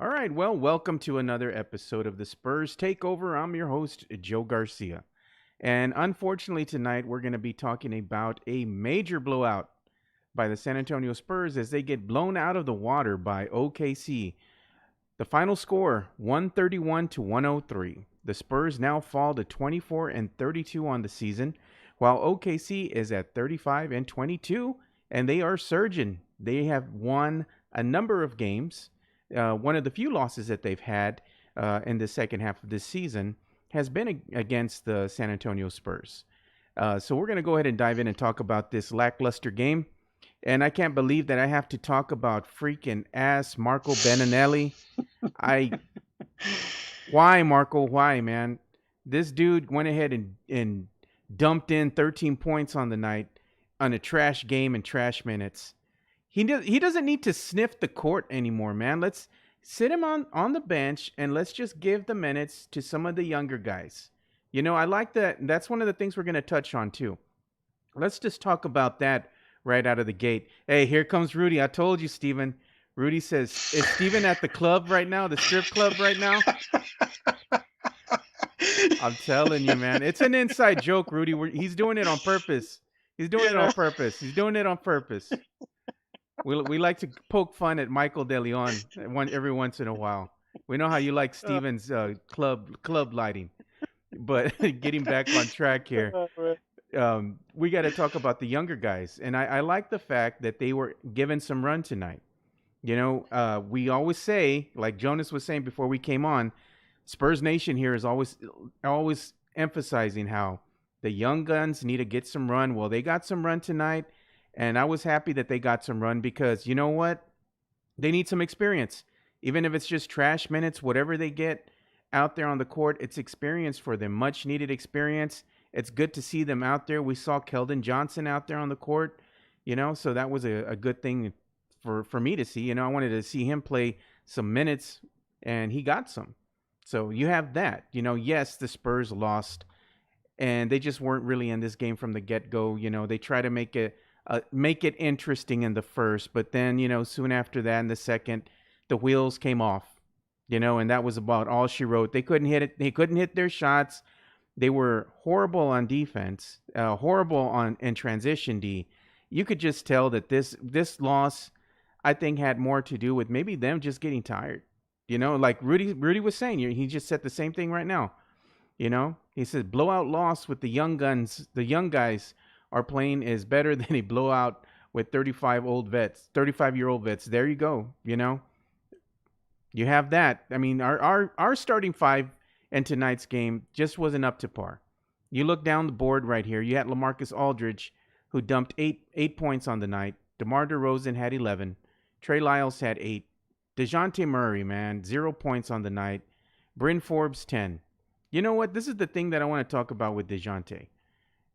All right, well, welcome to another episode of the Spurs Takeover. I'm your host, Joe Garcia. And unfortunately, tonight we're going to be talking about a major blowout by the San Antonio Spurs as they get blown out of the water by OKC. The final score 131 to 103. The Spurs now fall to 24 and 32 on the season, while OKC is at 35 and 22, and they are surging. They have won a number of games. One of the few losses that they've had in the second half of this season has been against the San Antonio Spurs. So we're going to go ahead and dive in and talk about this lackluster game. And I can't believe that I have to talk about freaking ass Marco Beninelli. I Why, Marco? Why, man? This dude went ahead and dumped in 13 points on the night on a trash game and trash minutes. He doesn't need to sniff the court anymore, man. Let's sit him on the bench and let's just give the minutes to some of the younger guys. I like that. That's one of the things we're going to touch on too. Let's just talk about that right out of the gate. Hey, here comes Rudy. I told you, Steven. Rudy says, is Steven at the club right now, the strip club right now? I'm telling you, man. It's an inside joke, Rudy. He's doing it on purpose. He's doing it on purpose. He's doing it on purpose. We like to poke fun at Michael De Leon every once in a while. We know how you like Steven's club lighting. But getting back on track here, we got to talk about the younger guys. And I like the fact that they were given some run tonight. We always say, like Jonas was saying before we came on, Spurs Nation here is always emphasizing how the young guns need to get some run. Well, they got some run tonight, and I was happy that they got some run because you know what? They need some experience. Even if it's just trash minutes, whatever they get out there on the court, it's experience for them. Much needed experience. It's good to see them out there. We saw Keldon Johnson out there on the court, so that was a good thing for me to see. I wanted to see him play some minutes, and he got some. So you have that. Yes, the Spurs lost, and they just weren't really in this game from the get-go. They try to make it interesting in the first, but then soon after that in the second, the wheels came off. And that was about all she wrote. They couldn't hit it. They couldn't hit their shots. They were horrible on defense, horrible in transition D. You could just tell that this loss, I think, had more to do with maybe them just getting tired. Like Rudy was saying, he just said the same thing right now. He said blowout loss with the young guns. The young guys are playing is better than a blowout with 35-year-old vets. There you go. You have that. I mean, our starting five in tonight's game just wasn't up to par. You look down the board right here. You had LaMarcus Aldridge, who dumped eight points on the night. DeMar DeRozan had 11. Trey Lyles had 8. DeJounte Murray, man, 0 points on the night. Bryn Forbes, 10. You know what? This is the thing that I want to talk about with DeJounte.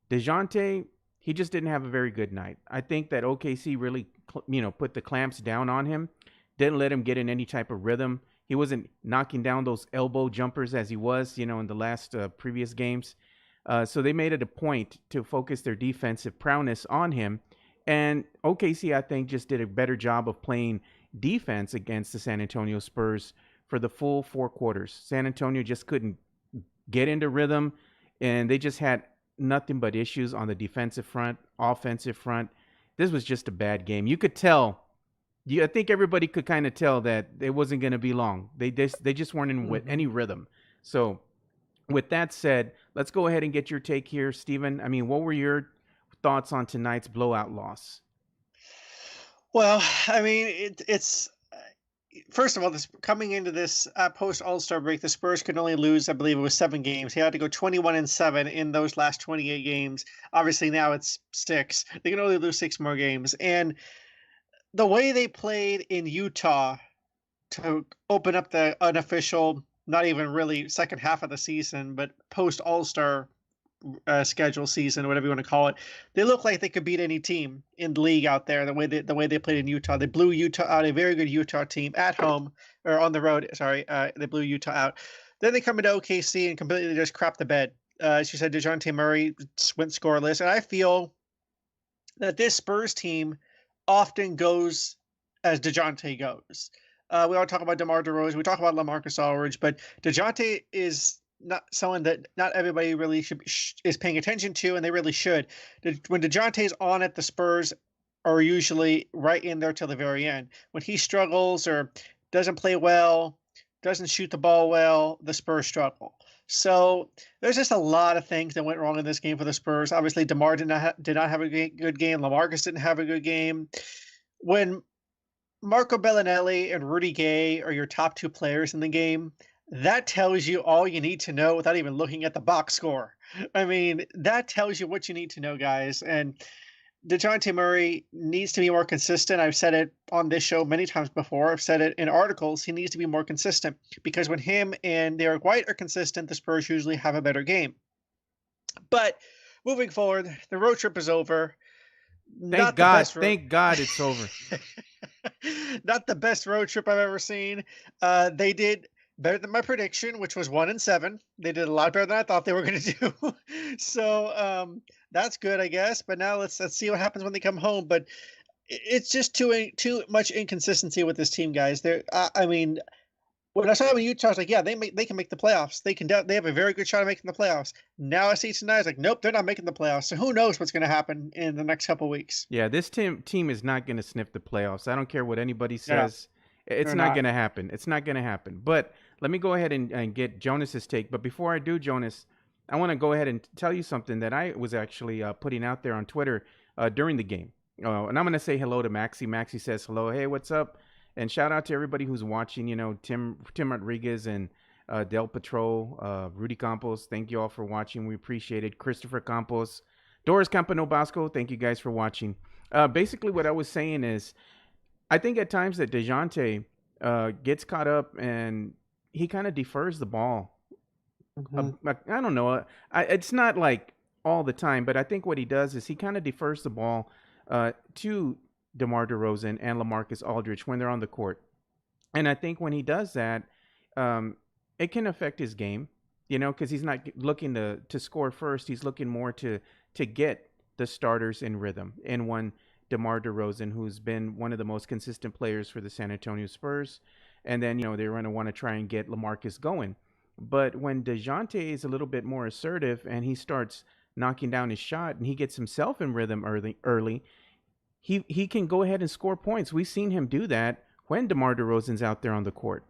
DeJounte, he just didn't have a very good night. I think that OKC really, put the clamps down on him. Didn't let him get in any type of rhythm. He wasn't knocking down those elbow jumpers as he was, in the last previous games. So they made it a point to focus their defensive prowess on him. And OKC, I think, just did a better job of playing defense against the San Antonio Spurs for the full 4 quarters. San Antonio just couldn't get into rhythm, and they just had nothing but issues on the defensive front, offensive front. This was just a bad game. You could tell. I think everybody could kind of tell that it wasn't going to be long. They just weren't in with any rhythm. So with that said, let's go ahead and get your take here, Steven. I mean, what were your thoughts on tonight's blowout loss? Well, I mean, it's first of all, coming into this post AllStar break, the Spurs could only lose, I believe it was 7 games. He had to go 21-7 in those last 28 games. Obviously, now it's 6. They can only lose 6 more games. And the way they played in Utah to open up the unofficial, not even really second half of the season, but post AllStar schedule season, whatever you want to call it, they look like they could beat any team in the league out there. The way they played in Utah, they blew Utah out, a very good Utah team at home or on the road. Sorry, they blew Utah out. Then they come into OKC and completely just crap the bed. As you said, DeJounte Murray went scoreless, and I feel that this Spurs team often goes as DeJounte goes. We all talk about DeMar DeRozan. We talk about LaMarcus Aldridge, but DeJounte is not someone that not everybody really is paying attention to, and they really should. When DeJounte's on it, the Spurs are usually right in there till the very end. When he struggles or doesn't play well, doesn't shoot the ball well, the Spurs struggle. So there's just a lot of things that went wrong in this game for the Spurs. Obviously, DeMar did not have a good game. LaMarcus didn't have a good game. When Marco Bellinelli and Rudy Gay are your top two players in the game, that tells you all you need to know without even looking at the box score. I mean, that tells you what you need to know, guys. And DeJounte Murray needs to be more consistent. I've said it on this show many times before. I've said it in articles. He needs to be more consistent because when him and Derek White are consistent, the Spurs usually have a better game. But moving forward, the road trip is over. Thank God. Thank God it's over. Not the best road trip I've ever seen. They did better than my prediction, which was 1-7. They did a lot better than I thought they were going to do. So that's good, I guess. But now let's see what happens when they come home. But it's just too much inconsistency with this team, guys. I mean, when I saw them in Utah, I was like, yeah, they can make the playoffs. They have a very good shot of making the playoffs. Now I see tonight, I was like, nope, they're not making the playoffs. So who knows what's going to happen in the next couple of weeks? Yeah, this team is not going to sniff the playoffs. I don't care what anybody says. Yeah, it's not going to happen. It's not going to happen. But let me go ahead and get Jonas's take. But before I do, Jonas, I want to go ahead and tell you something that I was actually putting out there on Twitter during the game. And I'm going to say hello to Maxi. Maxi says hello. Hey, what's up? And shout out to everybody who's watching, Tim Rodriguez and Del Patro, Rudy Campos. Thank you all for watching. We appreciate it. Christopher Campos, Doris Campano Bosco. Thank you guys for watching. Basically, what I was saying is I think at times that DeJounte gets caught up and he kind of defers the ball. Mm-hmm. I don't know. It's not like all the time, but I think what he does is he kind of defers the ball to DeMar DeRozan and LaMarcus Aldridge when they're on the court. And I think when he does that, it can affect his game, because he's not looking to score first. He's looking more to get the starters in rhythm. And when DeMar DeRozan, who's been one of the most consistent players for the San Antonio Spurs, and then, they're going to want to try and get LaMarcus going. But when DeJounte is a little bit more assertive and he starts knocking down his shot and he gets himself in rhythm early, he can go ahead and score points. We've seen him do that when DeMar DeRozan's out there on the court,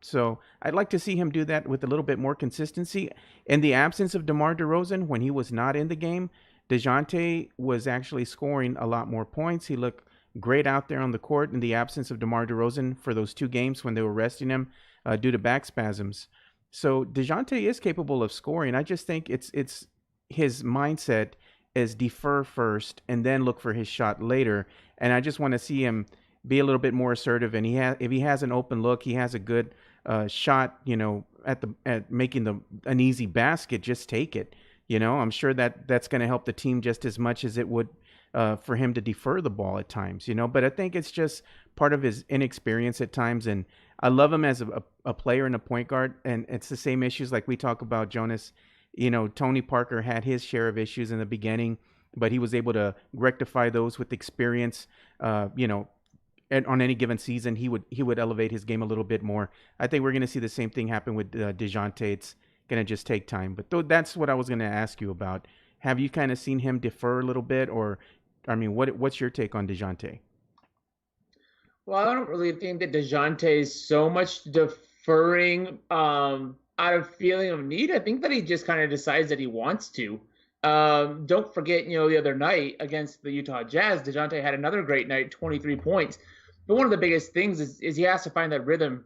So I'd like to see him do that with a little bit more consistency. In the absence of DeMar DeRozan, when he was not in the game, DeJounte was actually scoring a lot more points. He looked great out there on the court in the absence of DeMar DeRozan for those 2 games when they were resting him due to back spasms. So DeJounte is capable of scoring. I just think it's his mindset is defer first and then look for his shot later. And I just want to see him be a little bit more assertive. And if he has an open look, he has a good shot, at making an easy basket, just take it. I'm sure that's going to help the team just as much as it would for him to defer the ball at times, But I think it's just part of his inexperience at times. And I love him as a player and a point guard. And it's the same issues like we talk about, Jonas. Tony Parker had his share of issues in the beginning, but he was able to rectify those with experience. And on any given season, he would elevate his game a little bit more. I think we're going to see the same thing happen with DeJounte. It's going to just take time. But that's what I was going to ask you about. Have you kind of seen him defer a little bit, or, what's your take on DeJounte? Well, I don't really think that DeJounte is so much deferring out of feeling of need. I think that he just kind of decides that he wants to. Don't forget, the other night against the Utah Jazz, DeJounte had another great night, 23 points. But one of the biggest things is he has to find that rhythm.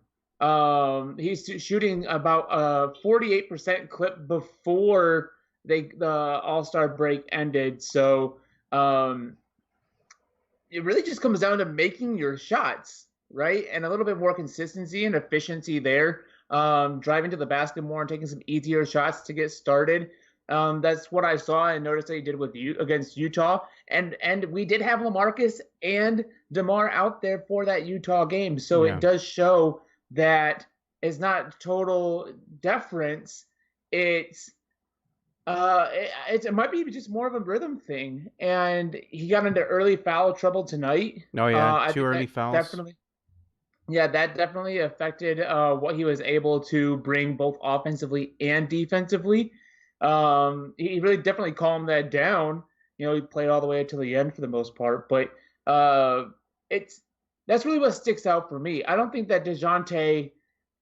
He's shooting about a 48% clip before the AllStar break ended. So it really just comes down to making your shots, right? And a little bit more consistency and efficiency there. Driving to the basket more and taking some easier shots to get started. That's what I saw and noticed that he did against Utah. And we did have LaMarcus and DeMar out there for that Utah game. So It does show that it's not total deference. It might be just more of a rhythm thing. And he got into early foul trouble tonight. Oh, yeah. 2 early fouls. Definitely. Yeah, that definitely affected what he was able to bring both offensively and defensively. He really definitely calmed that down. He played all the way until the end for the most part, but uh, it's that's really what sticks out for me. I don't think that DeJounte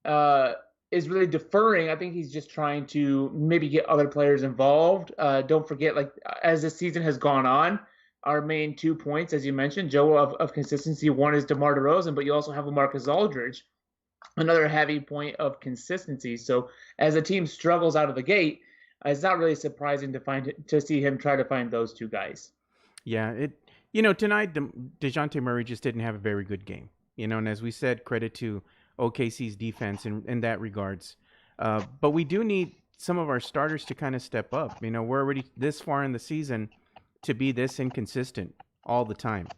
uh, is really deferring. I think he's just trying to maybe get other players involved. Don't forget, like as the season has gone on, our main 2 points, as you mentioned, Joe, of consistency. One is DeMar DeRozan, but you also have LaMarcus Aldridge, another heavy point of consistency. So as the team struggles out of the gate, it's not really surprising to see him try to find those two guys. Yeah, tonight DeJounte Murray just didn't have a very good game. And as we said, credit to OKC's defense in that regards. But we do need some of our starters to kind of step up. We're already this far in the season to be this inconsistent all the time.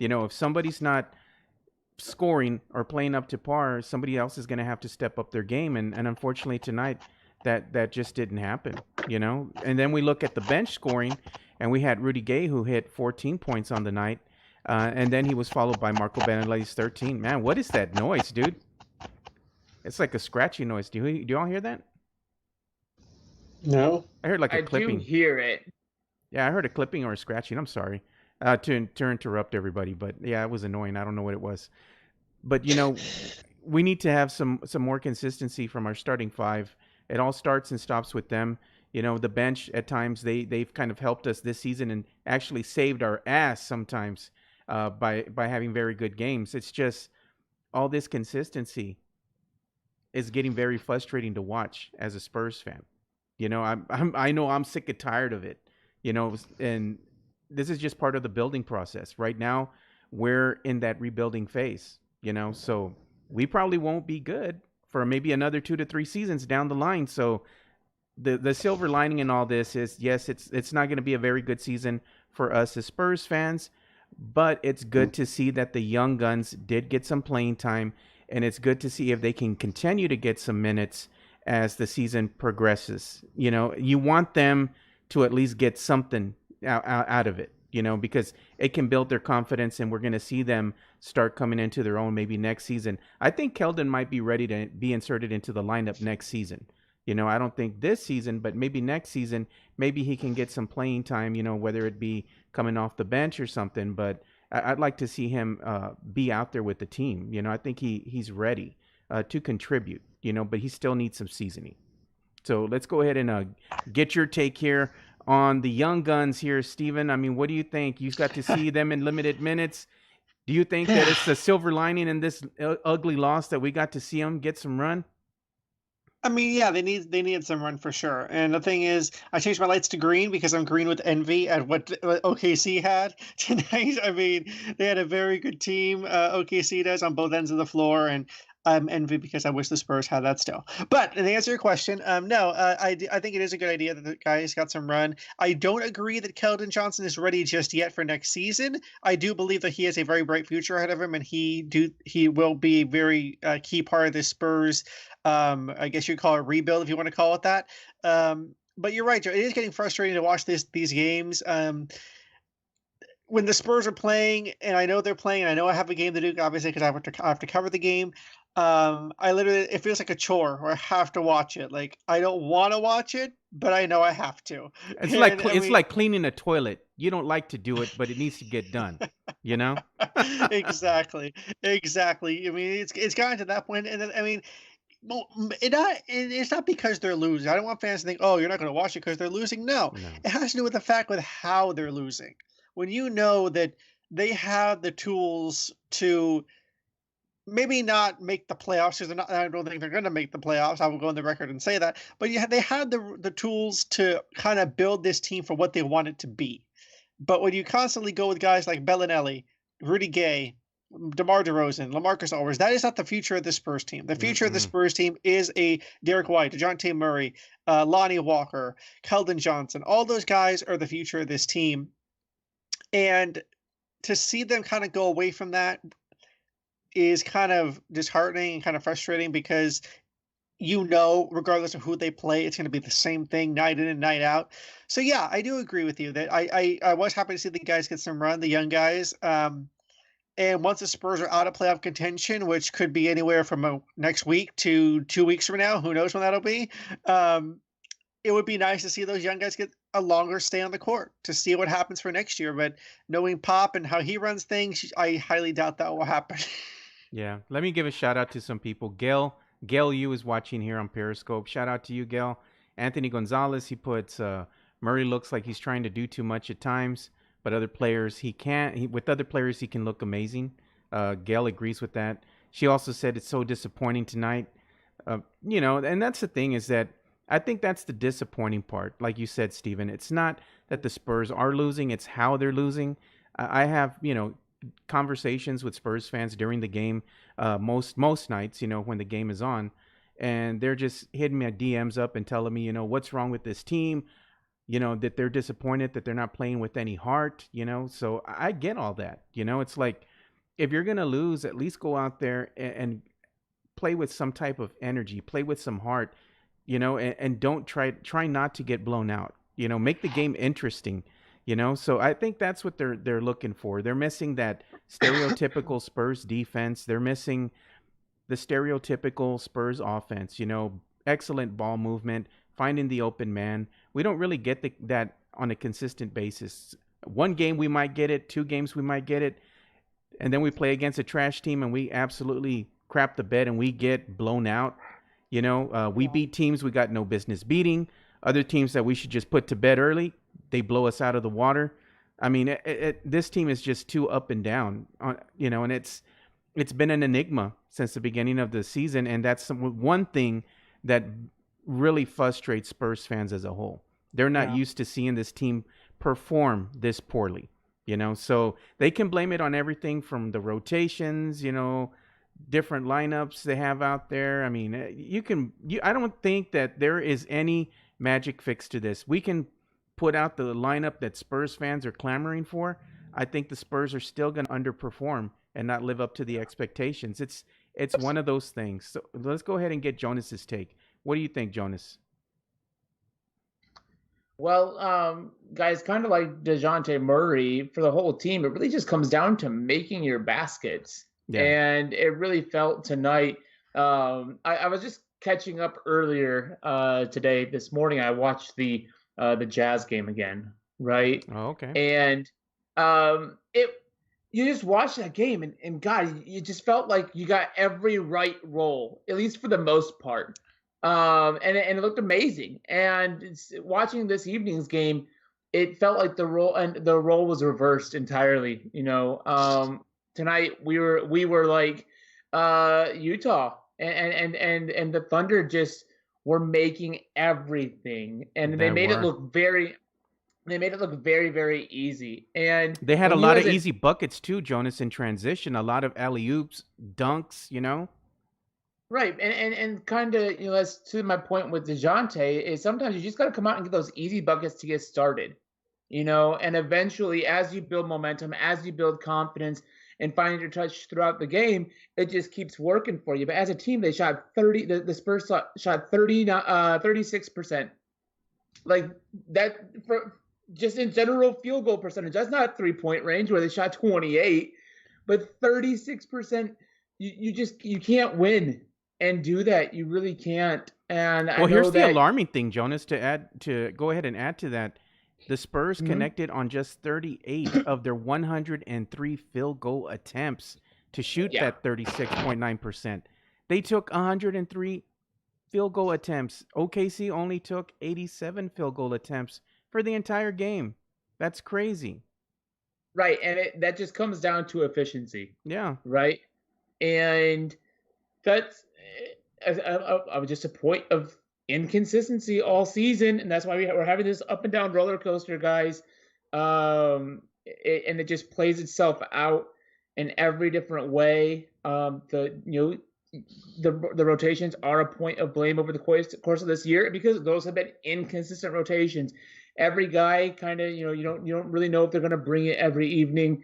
If somebody's not scoring or playing up to par, somebody else is going to have to step up their game. And unfortunately tonight, that just didn't happen. And then we look at the bench scoring, and we had Rudy Gay, who hit 14 points on the night. And then he was followed by Marco Beneletti's 13. Man, what is that noise, dude? It's like a scratchy noise. Do you all hear that? No. I heard like a clipping. I do hear it. Yeah, I heard a clipping or a scratching. I'm sorry to interrupt everybody, but yeah, it was annoying. I don't know what it was. But, we need to have some more consistency from our starting five. It all starts and stops with them. The bench at times, they've kind of helped us this season and actually saved our ass sometimes by having very good games. It's just all this consistency is getting very frustrating to watch as a Spurs fan. I know I'm sick and tired of it. And this is just part of the building process. Right now, we're in that rebuilding phase. So we probably won't be good for maybe another 2 to 3 seasons down the line. So the silver lining in all this is, yes, it's not going to be a very good season for us as Spurs fans, but it's good to see that the young guns did get some playing time, and it's good to see if they can continue to get some minutes as the season progresses. You want them to at least get something out of it, because it can build their confidence, and we're going to see them start coming into their own maybe next season. I think Keldon might be ready to be inserted into the lineup next season. I don't think this season, but maybe next season, maybe he can get some playing time, whether it be coming off the bench or something. But I'd like to see him be out there with the team. I think he's ready to contribute, but he still needs some seasoning. So let's go ahead and get your take here on the young guns here, Steven. I mean, what do you think? You've got to see them in limited minutes. Do you think that it's a silver lining in this ugly loss that we got to see them get some run? I mean, yeah, they needed some run for sure. And the thing is, I changed my lights to green because I'm green with envy at what OKC had tonight. I mean, they had a very good team. OKC does on both ends of the floor, and I'm envy because I wish the Spurs had that still. But to answer your question, no, I think it is a good idea that the guys got some run. I don't agree that Keldon Johnson is ready just yet for next season. I do believe that he has a very bright future ahead of him, and he will be a very key part of the Spurs. I guess you'd call it a rebuild if you want to call it that. But you're right, Joe. It is getting frustrating to watch these games. When the Spurs are playing, and I know they're playing, and I know I have a game to do, obviously, because I have to cover the game. It feels like a chore where I have to watch it. Like, I don't want to watch it, but I know I have to. It's like cleaning a toilet. You don't like to do it, but it needs to get done. Exactly. I mean, it's gotten to that point, and then, I mean, well, it's not because they're losing. I don't want fans to think, oh, you're not going to watch it because they're losing. No, it has to do with the fact with how they're losing. When you know that they have the tools to maybe not make the playoffs, because I don't think they're going to make the playoffs. I will go on the record and say that. But they had the tools to kind of build this team for what they want it to be. But when you constantly go with guys like Bellinelli, Rudy Gay, DeMar DeRozan, LaMarcus Aldridge, that is not the future of the Spurs team. The future of the Spurs team is a Derek White, DeJounte Murray, Lonnie Walker, Keldon Johnson. All those guys are the future of this team. And to see them kind of go away from that is kind of disheartening and kind of frustrating because regardless of who they play, it's going to be the same thing night in and night out. So, yeah, I do agree with you that I was happy to see the guys get some run, the young guys. And once the Spurs are out of playoff contention, which could be anywhere from next week to 2 weeks from now, who knows when that'll be, it would be nice to see those young guys get a longer stay on the court to see what happens for next year. But knowing Pop and how he runs things, I highly doubt that will happen. Yeah. Let me give a shout out to some people. Gail Yu is watching here on Periscope. Shout out to you, Gail. Anthony Gonzalez, he puts Murray looks like he's trying to do too much at times, but other players he can't. With other players he can look amazing. Gail agrees with that. She also said it's so disappointing tonight. And that's the thing is that I think that's the disappointing part. Like you said, Steven, it's not that the Spurs are losing, it's how they're losing. I have, conversations with Spurs fans during the game, most nights, when the game is on, and they're just hitting my DMs up and telling me, what's wrong with this team, that they're disappointed that they're not playing with any heart, So I get all that, It's like if you're gonna lose, at least go out there and play with some type of energy, play with some heart, and don't try not to get blown out. Make the game interesting. So I think that's what they're looking for. They're missing that stereotypical Spurs defense. They're missing the stereotypical Spurs offense. Excellent ball movement, finding the open man. We don't really get that on a consistent basis. One game we might get it, 2 games we might get it, and then we play against a trash team and we absolutely crap the bed and we get blown out. We beat teams we got no business beating. Other teams that we should just put to bed early, they blow us out of the water. I mean, this team is just too up and down, and it's been an enigma since the beginning of the season, and that's one thing that really frustrates Spurs fans as a whole. They're not used to seeing this team perform this poorly, so they can blame it on everything from the rotations, different lineups they have out there. I mean, I don't think that there is any magic fix to this. We can put out the lineup that Spurs fans are clamoring for. I think the Spurs are still going to underperform and not live up to the expectations. It's one of those things. So let's go ahead and get Jonas's take. What do you think, Jonas? Well, guys, kind of like DeJounte Murray, for the whole team, it really just comes down to making your baskets. Yeah. And it really felt tonight. I was just catching up earlier this morning. I watched the Jazz game again, right? Oh, okay. And you just watched that game, and God, you just felt like you got every right role, at least for the most part. And it looked amazing. And watching this evening's game, it felt like the role was reversed entirely. Tonight we were like Utah, and the Thunder just were making everything, and they made it look very very easy. And they had a lot of easy buckets too, Jonas, in transition, a lot of alley-oops, dunks, Right, and kind of, as to my point with DeJounte, is sometimes you just got to come out and get those easy buckets to get started, and eventually, as you build momentum, as you build confidence, and finding your touch throughout the game, it just keeps working for you. But as a team, they shot 30. The Spurs shot 36%, like that for just in general field goal percentage. That's not 3-point range where they shot 28, but 36%. You can't win and do that. You really can't. And here's the alarming thing, Jonas. To go ahead and add to that, the Spurs connected on just 38 of their 103 field goal attempts to shoot that 36.9%. They took 103 field goal attempts. OKC only took 87 field goal attempts for the entire game. That's crazy. Right, and that just comes down to efficiency. Yeah. Right? And that's just a point of inconsistency all season, and that's why we're having this up and down roller coaster, guys. And it just plays itself out in every different way. The rotations are a point of blame over the course of this year because those have been inconsistent rotations. Every guy kind of, you don't really know if they're going to bring it every evening,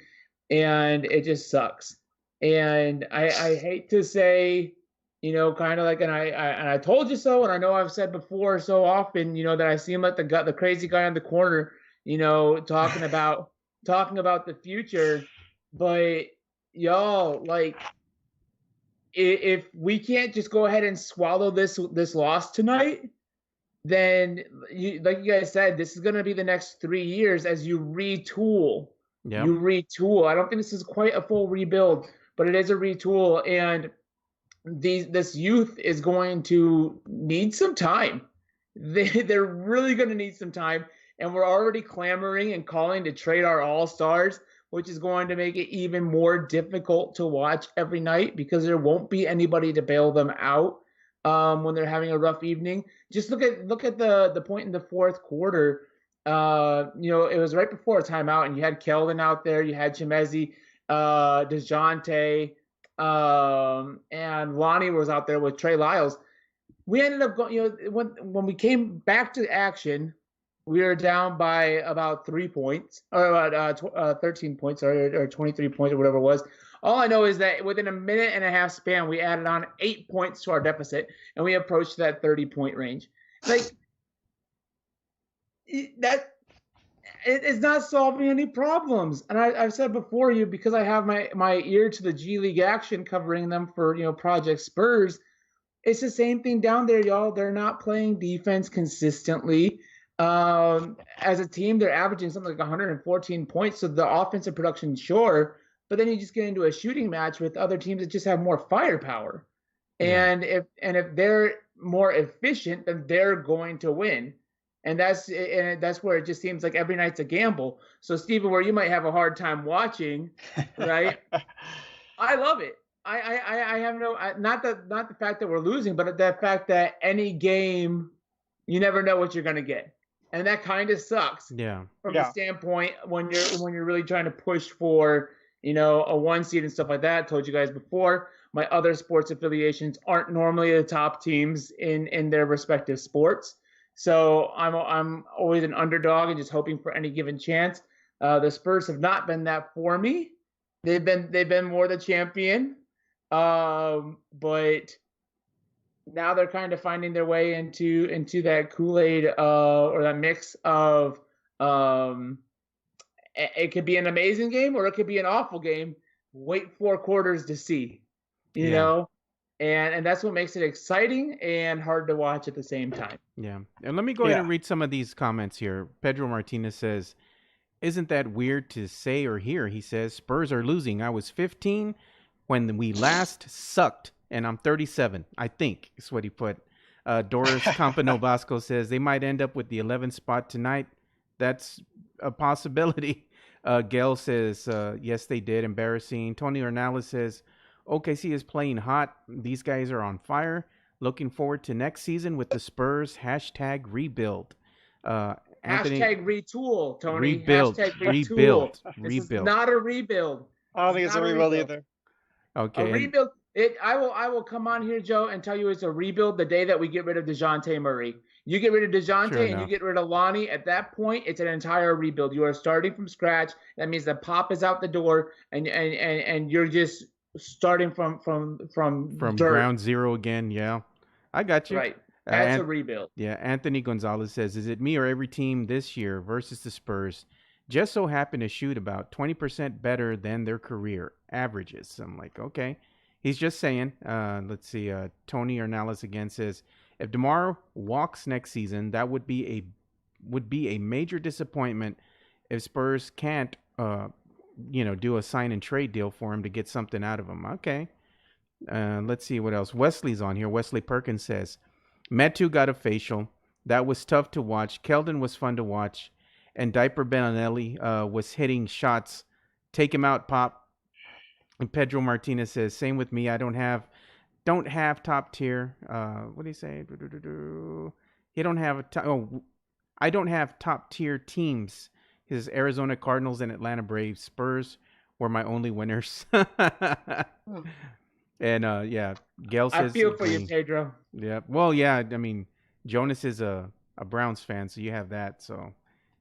and it just sucks. And I hate to say, kind of like, and I told you so, and I know I've said before so often, that I seem like the crazy guy on the corner, talking about the future, but y'all, like, if we can't just go ahead and swallow this loss tonight, then like you guys said, this is going to be the next 3 years as you retool. Yep. You retool. I don't think this is quite a full rebuild, but it is a retool, and this youth is going to need some time. They're really going to need some time, and we're already clamoring and calling to trade our all-stars, which is going to make it even more difficult to watch every night because there won't be anybody to bail them out when they're having a rough evening. Just look at the point in the fourth quarter. It was right before a timeout, and you had Keldon out there, you had Chimezi, DeJounte, and Lonnie was out there with Trey Lyles. We ended up going, when we came back to action, we were down by about 3 points, or about 13 points, or 23 points, or whatever it was. All I know is that within a minute and a half span, we added on 8 points to our deficit, and we approached that 30-point range. Like, that it's not solving any problems. And I've said before, because I have my ear to the G League action covering them for Project Spurs. It's the same thing down there, y'all. They're not playing defense consistently. As a team, they're averaging something like 114 points. So the offensive production, sure, but then you just get into a shooting match with other teams that just have more firepower. Yeah. And if they're more efficient, then they're going to win. And that's where it just seems like every night's a gamble. So Stephen, where you might have a hard time watching, right? I love it. I have not the fact that we're losing, but the fact that any game, you never know what you're going to get, and that kind of sucks. Yeah. From the standpoint when you're really trying to push for a 1 seed and stuff like that. I told you guys before, my other sports affiliations aren't normally the top teams in their respective sports, so I'm always an underdog and just hoping for any given chance. The Spurs have not been that for me. They've been more the champion. But now they're kind of finding their way into that Kool-Aid or that mix of it could be an amazing game or it could be an awful game. Wait 4 quarters to see, you know, and that's what makes it exciting and hard to watch at the same time. Yeah, and let me go ahead and read some of these comments here. Pedro Martinez says, "Isn't that weird to say or hear?" He says, "Spurs are losing. I was 15 when we last sucked, and I'm 37, I think," is what he put. Doris Campano Vasco says, "They might end up with the 11th spot tonight. That's a possibility." Gail says, "Yes, they did. Embarrassing." Tony Ornella says, "OKC is playing hot. These guys are on fire. Looking forward to next season with the Spurs. # rebuild." Anthony, #, retool, Tony. Rebuild. # Rebuild. This is not a rebuild. I don't think it's a rebuild either. Okay. A rebuild. I will come on here, Joe, and tell you it's a rebuild the day that we get rid of DeJounte Murray. You get rid of DeJounte and you get rid of Lonnie. At that point, it's an entire rebuild. You are starting from scratch. That means the pop is out the door, and you're just starting from dirt. Ground zero again. Yeah, I got you. Right. That's a rebuild. Yeah. Anthony Gonzalez says, "Is it me or every team this year versus the Spurs just so happen to shoot about 20% better than their career averages?" I'm like, okay. He's just saying. Let's see. Tony Ornales again says, "If DeMar walks next season, that would be a major disappointment if Spurs can't do a sign and trade deal for him to get something out of him." Okay. Let's see what else. Wesley's on here. Wesley Perkins says, "Metu got a facial. That was tough to watch. Keldon was fun to watch. And Diaper Benanelli was hitting shots. Take him out, Pop." And Pedro Martinez says, "Same with me. I don't have top tier." What do you say? He don't have I don't have top tier teams. His Arizona Cardinals and Atlanta Braves. Spurs were my only winners. And Gail says, "I feel for you, Pedro." Yeah. Well, yeah. I mean, Jonas is a Browns fan, so you have that. So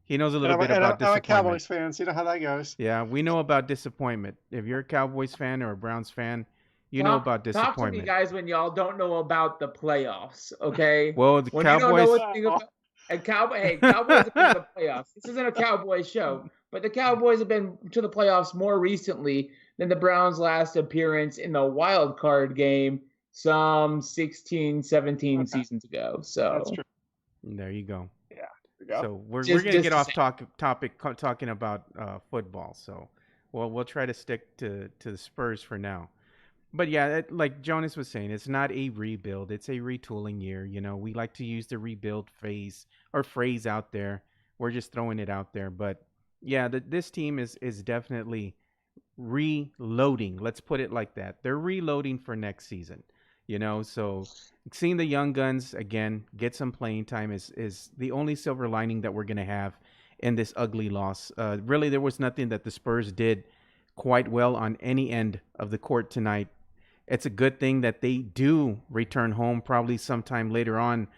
he knows a little bit about disappointment. I'm a Cowboys fan, so you know how that goes. Yeah, we know about disappointment. If you're a Cowboys fan or a Browns fan, you know about disappointment. Talk to me, guys, when y'all don't know about the playoffs, okay? Well, the when Cowboys... Cowboys have been to the playoffs. This isn't a Cowboys show, but the Cowboys have been to the playoffs more recently than the Browns' last appearance in the wild card game some 16, 17 seasons ago. So That's true. There you go. Yeah. There we go. So we're Just- gonna just get to off say- topic talking about football. So we'll try to stick to the Spurs for now. But yeah, like Jonas was saying, it's not a rebuild; it's a retooling year. You know, we like to use the rebuild phase or phrase out there. We're just throwing it out there. But yeah, this team is definitely reloading. Let's put it like that. They're reloading for next season. You know, so seeing the young guns again get some playing time is the only silver lining that we're gonna have in this ugly loss. Really, there was nothing that the Spurs did quite well on any end of the court tonight. It's a good thing that they do return home probably sometime later on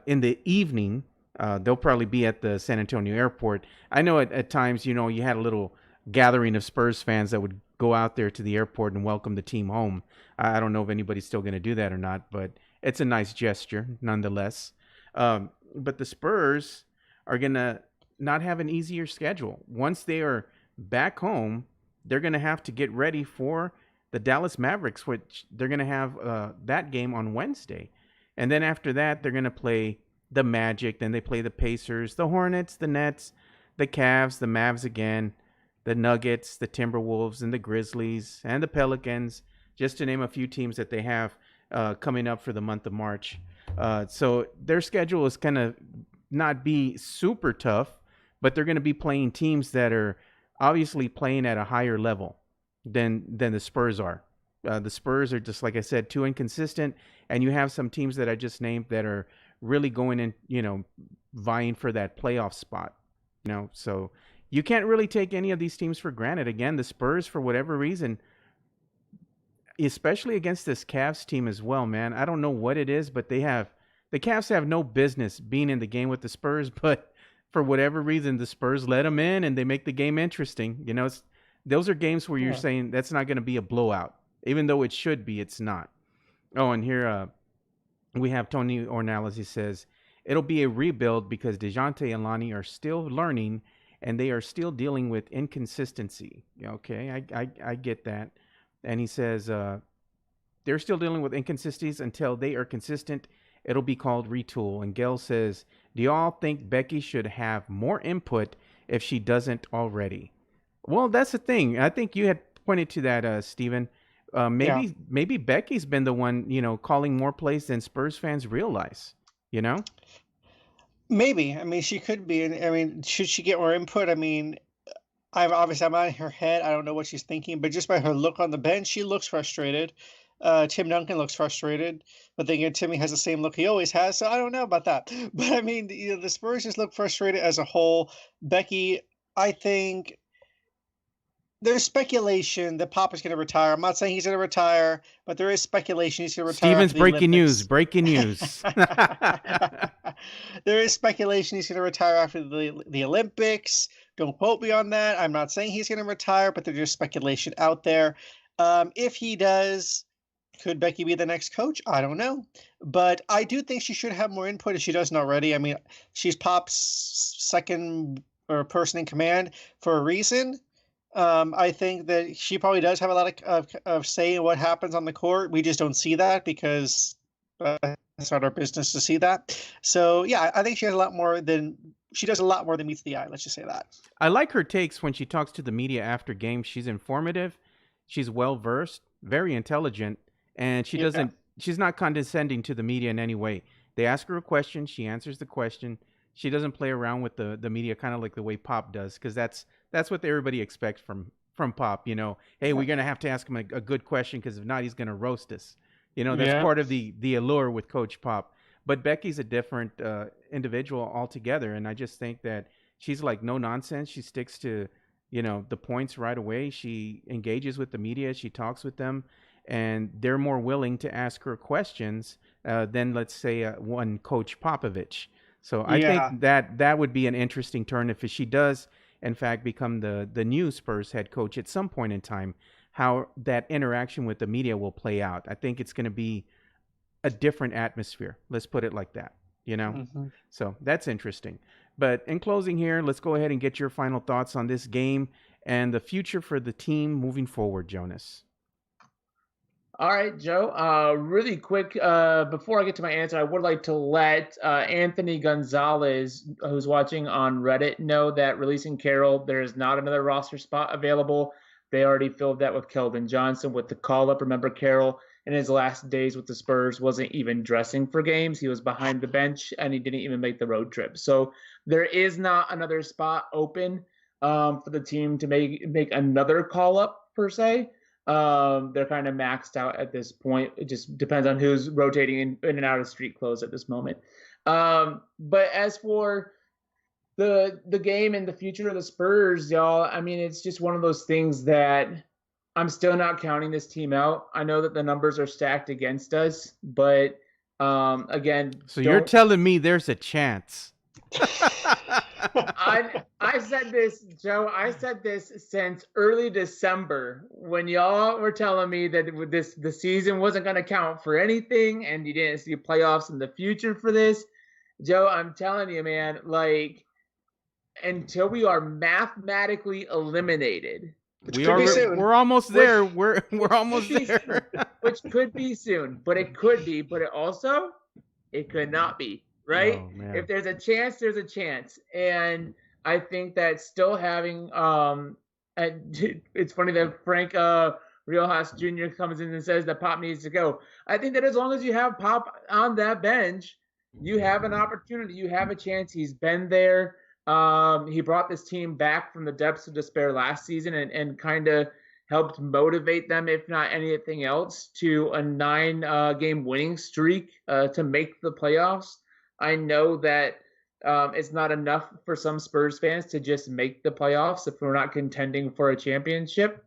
in the evening. They'll probably be at the San Antonio airport. I know at times, you know, you had a little gathering of Spurs fans that would go out there to the airport and welcome the team home. I don't know if anybody's still going to do that or not, but it's a nice gesture nonetheless. But the Spurs are going to not have an easier schedule. Once they are back home, they're going to have to get ready for the Dallas Mavericks, which they're going to have that game on Wednesday. And then after that, they're going to play the Magic. Then they play the Pacers, the Hornets, the Nets, the Cavs, the Mavs again, the Nuggets, the Timberwolves, and the Grizzlies, and the Pelicans, just to name a few teams that they have coming up for the month of March. So their schedule is going to not be super tough, but they're going to be playing teams that are obviously playing at a higher level than the Spurs are. The Spurs are just, like I said, too inconsistent, and you have some teams that I just named that are really going in, you know, vying for that playoff spot. You know, so you can't really take any of these teams for granted. Again, the Spurs, for whatever reason, especially against this Cavs team as well, man. I don't know what it is, but the Cavs have no business being in the game with the Spurs, but for whatever reason, the Spurs let them in and they make the game interesting. You know, those are games where you're saying that's not going to be a blowout, even though it should be. It's not. Oh, and here we have Tony Ornelas. He says it'll be a rebuild because DeJounte and Lonnie are still learning and they are still dealing with inconsistency. Okay, I get that. And he says they're still dealing with inconsistencies until they are consistent. It'll be called retool. And Gail says, do y'all think Becky should have more input if she doesn't already? Well, that's the thing. I think you had pointed to that, Steven. Maybe Becky's been the one, you know, calling more plays than Spurs fans realize, you know? Maybe. I mean, she could be. I mean, should she get more input? I mean, I'm not in her head. I don't know what she's thinking, but just by her look on the bench, she looks frustrated. Tim Duncan looks frustrated, but then again, Timmy has the same look he always has. So I don't know about that. But I mean, you know, the Spurs just look frustrated as a whole. Becky, I think there's speculation that Papa's going to retire. I'm not saying he's going to retire, but there is speculation he's going to retire. Steven's breaking news. Breaking news. There is speculation he's going to retire after the Olympics. Don't quote me on that. I'm not saying he's going to retire, but there's speculation out there. If he does, could Becky be the next coach? I don't know. But I do think she should have more input if she doesn't already. I mean, she's Pop's second or person in command for a reason. I think that she probably does have a lot of say in what happens on the court. We just don't see that because it's not our business to see that. So, yeah, I think she does a lot more than meets the eye. Let's just say that. I like her takes when she talks to the media after games. She's informative. She's well-versed, very intelligent, and she's not condescending to the media in any way. They ask her a question. She answers the question. She doesn't play around with the media kind of like the way Pop does, because that's what everybody expects from Pop. You know, hey, we're going to have to ask him a good question because if not, he's going to roast us. You know, that's part of the allure with Coach Pop. But Becky's a different individual altogether, and I just think that she's like no nonsense. She sticks to, you know, the points right away. She engages with the media. She talks with them, and they're more willing to ask her questions than, let's say, one Coach Popovich. So I think that would be an interesting turn if she does, in fact, become the new Spurs head coach at some point in time, how that interaction with the media will play out. I think it's going to be a different atmosphere. Let's put it like that, you know? Mm-hmm. So that's interesting. But in closing here, let's go ahead and get your final thoughts on this game and the future for the team moving forward, Jonas. All right, Joe. Really quick, before I get to my answer, I would like to let Anthony Gonzalez, who's watching on Reddit, know that releasing Carroll, there is not another roster spot available. They already filled that with Keldon Johnson with the call-up. Remember, Carroll, in his last days with the Spurs, wasn't even dressing for games. He was behind the bench, and he didn't even make the road trip. So there is not another spot open for the team to make another call-up, per se. They're kind of maxed out at this point. It just depends on who's rotating in and out of street clothes at this moment. But as for the game and the future of the Spurs, y'all, I mean, it's just one of those things that I'm still not counting this team out. I know that the numbers are stacked against us, but again. So you're telling me there's a chance? I said this, Joe. I said this since early December when y'all were telling me that the season wasn't going to count for anything and you didn't see playoffs in the future for this. Joe, I'm telling you, man, like until we are mathematically eliminated, we're almost there. We're almost there. Which could be soon, but it could be, but it could not be. Right? Oh, if there's a chance, there's a chance. And I think that still having it's funny that Frank Riojas Jr. comes in and says that Pop needs to go. I think that as long as you have Pop on that bench, you have an opportunity. You have a chance. He's been there. He brought this team back from the depths of despair last season and kind of helped motivate them, if not anything else, to a 9-game winning streak to make the playoffs. I know that it's not enough for some Spurs fans to just make the playoffs if we're not contending for a championship.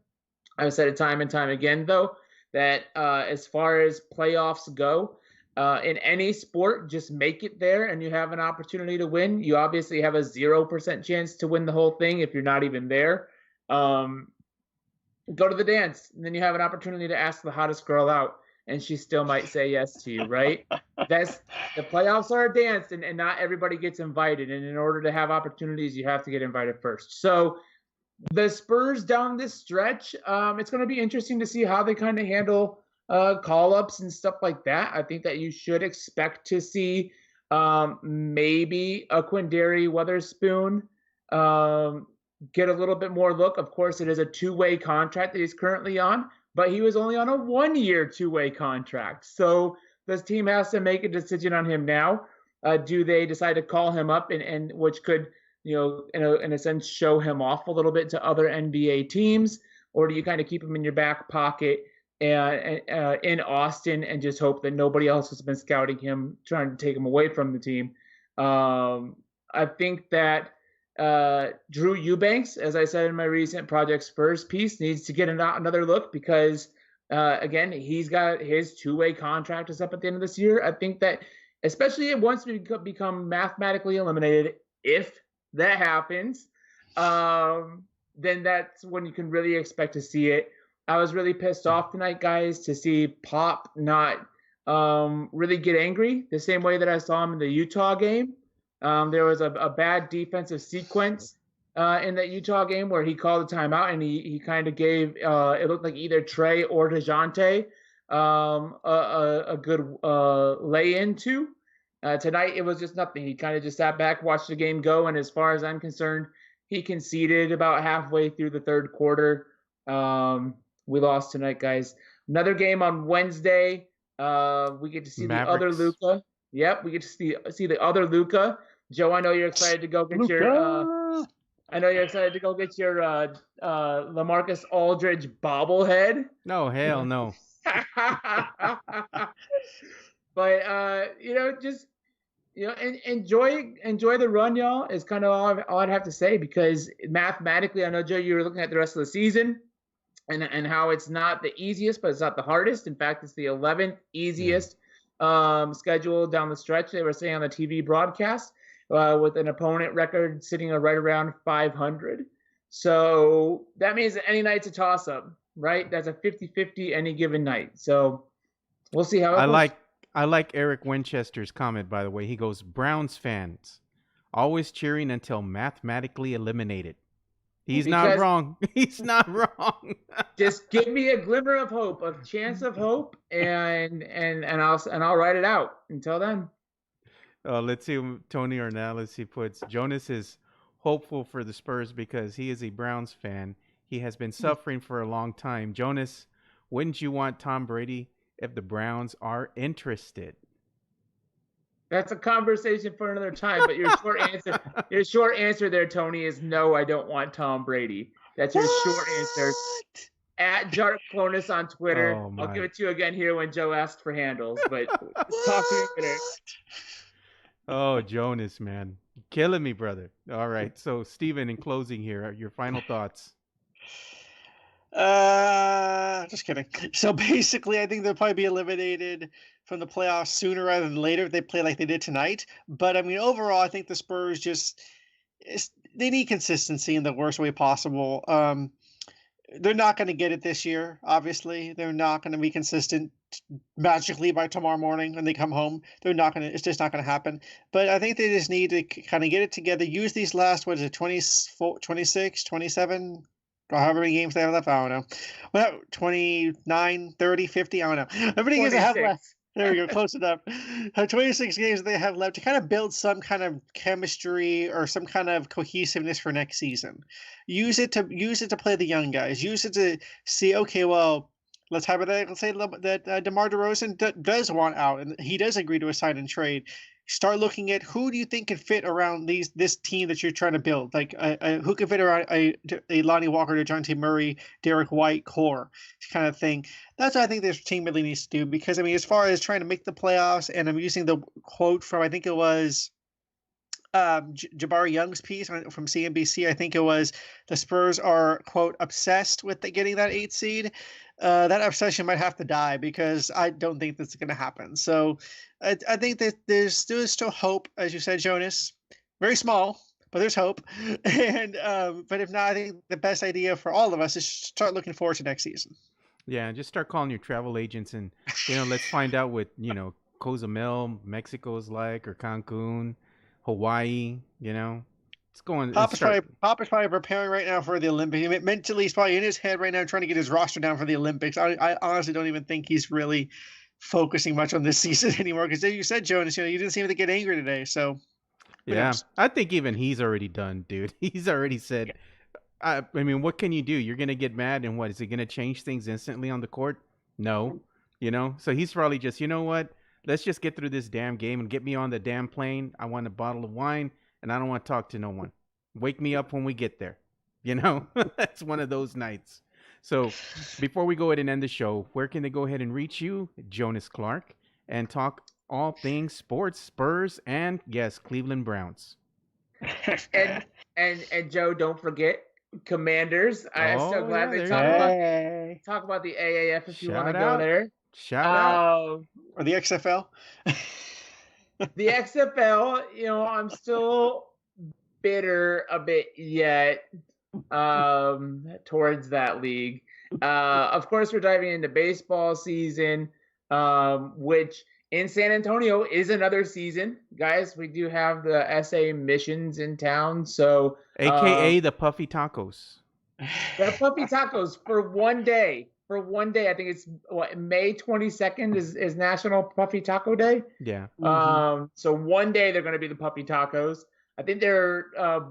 I've said it time and time again, though, that as far as playoffs go, in any sport, just make it there and you have an opportunity to win. You obviously have a 0% chance to win the whole thing if you're not even there. Go to the dance, and then you have an opportunity to ask the hottest girl out. And she still might say yes to you, right? The playoffs are a dance, and not everybody gets invited. And in order to have opportunities, you have to get invited first. So the Spurs down this stretch, it's going to be interesting to see how they kind of handle call-ups and stuff like that. I think that you should expect to see maybe a Quindary Weatherspoon get a little bit more look. Of course, it is a 2-way contract that he's currently on. But he was only on a 1-year 2-way contract. So this team has to make a decision on him now. Do they decide to call him up and which could, in a sense, show him off a little bit to other NBA teams? Or do you kind of keep him in your back pocket in Austin and just hope that nobody else has been scouting him, trying to take him away from the team? I think that Drew Eubanks, as I said in my recent Project Spurs piece, needs to get another look because, again, he's got his 2-way contract is up at the end of this year. I think that, especially once we become mathematically eliminated, if that happens, then that's when you can really expect to see it. I was really pissed off tonight, guys, to see Pop not really get angry the same way that I saw him in the Utah game. There was a bad defensive sequence in that Utah game where he called a timeout and he kind of gave it looked like either Trey or DeJounte a good lay into. Tonight it was just nothing. He kind of just sat back, watched the game go, and as far as I'm concerned, he conceded about halfway through the third quarter. We lost tonight, guys. Another game on Wednesday. We get to see the other Luka. Yep, we get to see the other Luka. Joe, I know you're excited to go get your. I know you're excited to go get your LaMarcus Aldridge bobblehead. No, hell no. But just enjoy the run, y'all. Is kind of all I'd have to say because mathematically, I know Joe, you were looking at the rest of the season, and how it's not the easiest, but it's not the hardest. In fact, it's the 11th easiest. Schedule down the stretch. They were saying on the TV broadcast with an opponent record sitting right around 500. So that means that any night's a toss-up, right? That's a 50-50 any given night. So we'll see how it goes. I like Eric Winchester's comment, by the way. He goes, Browns fans, always cheering until mathematically eliminated. He's not wrong. He's not wrong. Just give me a glimmer of hope, a chance of hope, and I'll write it out. Until then. Let's see what Tony Ornelas puts. Jonas is hopeful for the Spurs because he is a Browns fan. He has been suffering for a long time. Jonas, wouldn't you want Tom Brady if the Browns are interested? That's a conversation for another time. But your short answer there, Tony, is no. I don't want Tom Brady. That's your short answer. At Jark Clonus on Twitter. Oh, I'll give it to you again here when Joe asked for handles. But talk to you later. Oh, Jonas, man. Killing me, brother. All right. So, Steven, in closing here, your final thoughts. Just kidding. So basically, I think they'll probably be eliminated from the playoffs sooner rather than later if they play like they did tonight. But I mean, overall, I think the Spurs they need consistency in the worst way possible. They're not going to get it this year. Obviously, they're not going to be consistent magically by tomorrow morning when they come home. It's just not going to happen. But I think they just need to kind of get it together. Use these last, 24, 26, 27, or however many games they have left. I don't know. Well, 29, 30, 50. I don't know. How many games they have left? There we go. Close enough. 26 games they have left to kind of build some kind of chemistry or some kind of cohesiveness for next season. Use it to play the young guys. Use it to see, okay, well, let's say that DeMar DeRozan does want out and he does agree to a sign and trade. Start looking at who do you think can fit around this team that you're trying to build, like who can fit around a Lonnie Walker, DeJounte Murray, Derek White core kind of thing. That's what I think this team really needs to do, because I mean, as far as trying to make the playoffs, and I'm using the quote from, I think it was Jabari Young's piece from CNBC. I think it was, the Spurs are, quote, obsessed with getting that 8th seed. That obsession might have to die, because I don't think that's going to happen. So I think that there's still hope, as you said, Jonas. Very small, but there's hope. And but if not, I think the best idea for all of us is start looking forward to next season. Yeah, just start calling your travel agents and let's find out what Cozumel, Mexico is like, or Cancun, Hawaii. It's going. Papa's probably preparing right now for the Olympics. Mentally, he's probably in his head right now trying to get his roster down for the Olympics. I honestly don't even think he's really focusing much on this season anymore, because as you said, Jonas, you didn't seem to get angry today. So yeah, I think even he's already done, dude. He's already said. I mean, what can you do? You're gonna get mad, and what is it gonna change things instantly on the court? No, So he's probably just, what? Let's just get through this damn game and get me on the damn plane. I want a bottle of wine, and I don't want to talk to no one. Wake me up when we get there. That's one of those nights. So before we go ahead and end the show, where can they go ahead and reach you, Jonas Clark, and talk all things sports, Spurs, and yes, Cleveland Browns? and Joe, don't forget Commanders. I'm so glad they talk about the AAF if you want to go there. Shout out. Or the XFL. The XFL, I'm still bitter a bit yet towards that league. Of course, we're diving into baseball season, which in San Antonio is another season. Guys, we do have the SA Missions in town. So, AKA the Puffy Tacos. The Puffy Tacos for one day. I think it's May 22nd is National Puffy Taco Day. Yeah. So one day they're going to be the Puffy Tacos. I think they're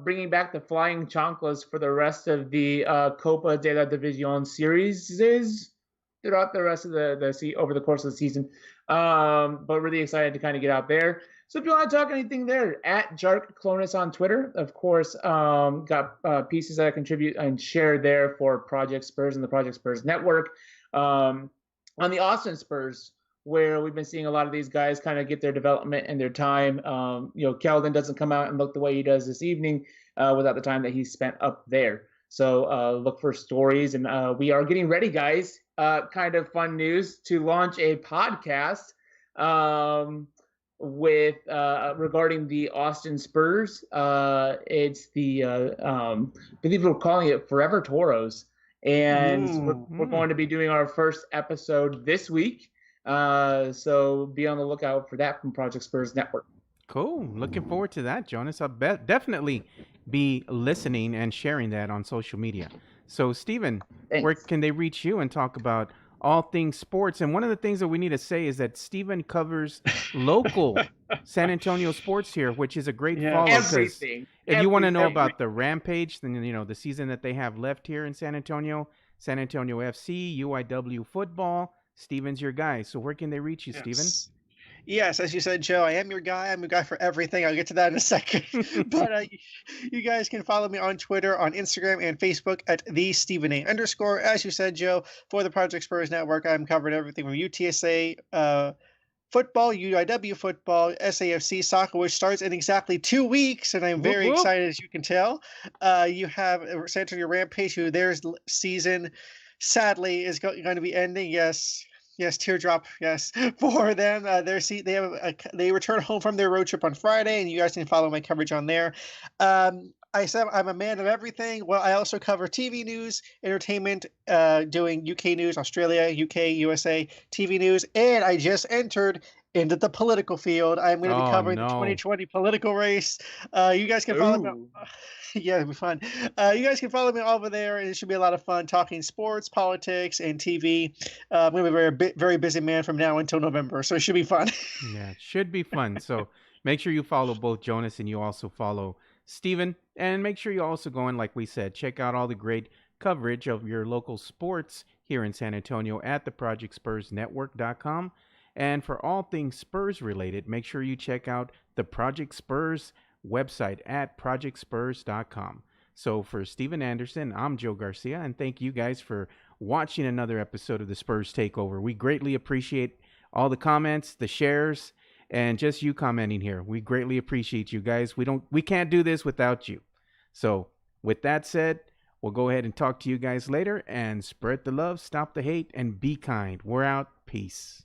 bringing back the Flying Chanclas for the rest of the Copa de la División series throughout the rest of over the course of the season. But really excited to kind of get out there. So if you want to talk anything there, at Jark Clonus on Twitter, of course, got pieces that I contribute and share there for Project Spurs and the Project Spurs Network. On the Austin Spurs, where we've been seeing a lot of these guys kind of get their development and their time. Keldon doesn't come out and look the way he does this evening without the time that he spent up there. So look for stories. And we are getting ready, guys. Kind of fun news to launch a podcast with regarding the Austin Spurs. It's the I believe we're calling it Forever Toros, and we're going to be doing our first episode this week. So be on the lookout for that from Project Spurs Network. Cool. Looking forward to that, Jonas. I'll definitely be listening and sharing that on social media. So, Steven, where Thanks. can they reach you and talk about all things sports? And one of the things that we need to say is that Steven covers local San Antonio sports here, which is a great Yes. follow because Everything. if you want to know Everything. about the Rampage, then the season that they have left here in San Antonio FC, UIW football, Steven's your guy. So where can they reach you, Steven? Yes, as you said, Joe, I am your guy. I'm your guy for everything. I'll get to that in a second. But you guys can follow me on Twitter, on Instagram, and Facebook at @TheStephen_. As you said, Joe, for the Project Spurs Network, I'm covering everything from UTSA football, UIW football, SAFC soccer, which starts in exactly 2 weeks, and I'm very excited, as you can tell. You have San Antonio Rampage, who their season, sadly, is going to be ending. Yes, teardrop. Yes, for them, they return home from their road trip on Friday, and you guys can follow my coverage on there. I said I'm a man of everything. Well, I also cover TV news, entertainment, doing UK news, Australia, UK, USA, TV news, and I just entered into the political field. I'm going to be covering the 2020 political race. You guys can follow me. Yeah, it'll be fun. You guys can follow me over there, and it should be a lot of fun talking sports, politics, and TV. I'm going to be a very busy man from now until November, so it should be fun. Yeah, it should be fun. So make sure you follow both Jonas and you also follow Steven. And make sure you also go in, like we said, check out all the great coverage of your local sports here in San Antonio at theprojectspursnetwork.com. And for all things Spurs related, make sure you check out the Project Spurs website at projectspurs.com. So for Steven Anderson, I'm Joe Garcia, and thank you guys for watching another episode of the Spurs Takeover. We greatly appreciate all the comments, the shares, and just you commenting here. We greatly appreciate you guys. We can't do this without you. So with that said, we'll go ahead and talk to you guys later, and spread the love, stop the hate, and be kind. We're out. Peace.